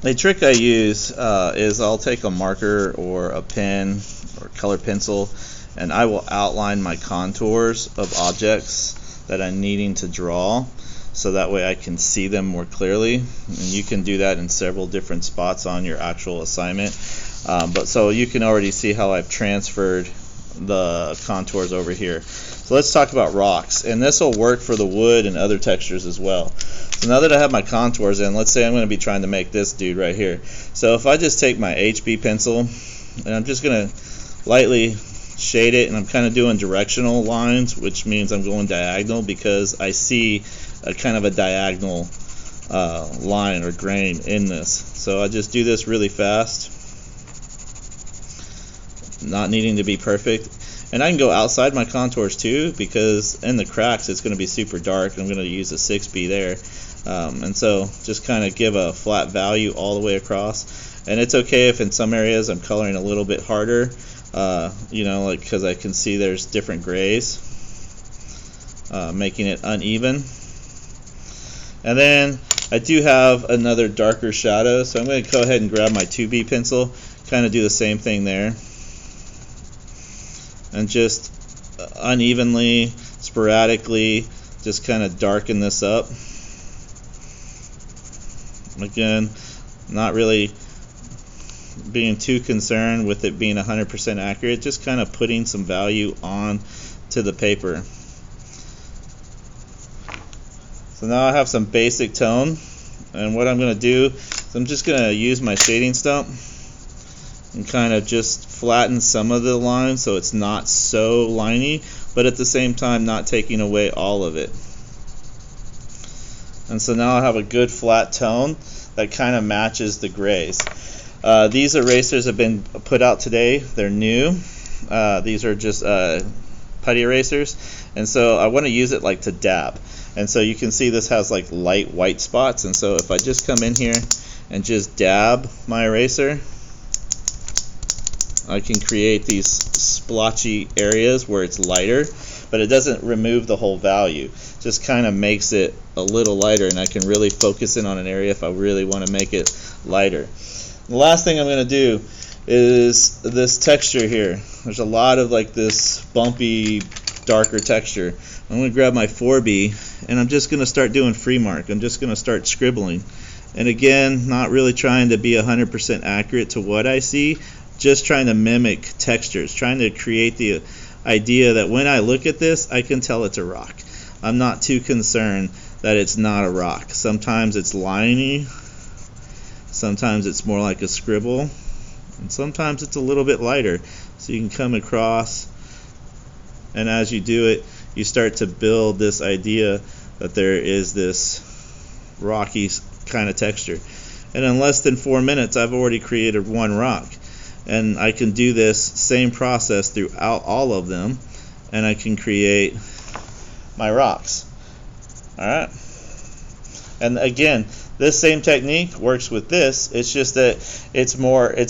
A trick I use is I'll take a marker or a pen or color pencil, and I will outline my contours of objects that I'm needing to draw, so that way I can see them more clearly. And you can do that in several different spots on your actual assignment. But so you can already see how I've transferred the contours over here. So let's talk about rocks, and this will work for the wood and other textures as well. So now that I have my contours in, let's say I'm going to be trying to make this dude right here. So if I just take my HB pencil and I'm just going to lightly shade it, and I'm kind of doing directional lines, which means I'm going diagonal because I see a kind of a diagonal line or grain in this. So I just do this really fast, not needing to be perfect. And I can go outside my contours too, because in the cracks it's going to be super dark. I'm going to use a 6B there. And so just kind of give a flat value all the way across. And it's okay if in some areas I'm coloring a little bit harder, like because I can see there's different grays, making it uneven. And then I do have another darker shadow, so I'm going to go ahead and grab my 2B pencil, kind of do the same thing there. And just unevenly, sporadically, just kind of darken this up. Again, not really being too concerned with it being 100% accurate, just kind of putting some value on to the paper. So now I have some basic tone, and what I'm going to do is I'm just going to use my shading stump and kind of just flatten some of the lines so it's not so liney, but at the same time not taking away all of it. And so now I have a good flat tone that kind of matches the grays. These erasers have been put out today. They're new. These are just putty erasers, and so I want to use it like to dab. And so you can see this has like light white spots, and so if I just come in here and just dab my eraser, I can create these splotchy areas where it's lighter, but it doesn't remove the whole value. Just kind of makes it a little lighter, and I can really focus in on an area if I really want to make it lighter. The last thing I'm going to do is this texture here. There's a lot of like this bumpy, darker texture. I'm going to grab my 4B, and I'm just going to start doing free mark. I'm just going to start scribbling. And again, not really trying to be 100% accurate to what I see, just trying to mimic textures, trying to create the idea that when I look at this, I can tell it's a rock. I'm not too concerned that it's not a rock. Sometimes it's liney, sometimes it's more like a scribble, and sometimes it's a little bit lighter. So you can come across, and as you do it, you start to build this idea that there is this rocky kind of texture. And in less than 4 minutes, I've already created one rock. And I can do this same process throughout all of them, and I can create my rocks. Alright? And again, this same technique works with this. It's just that it's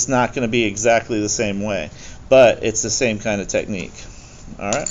not going to be exactly the same way, but it's the same kind of technique. Alright?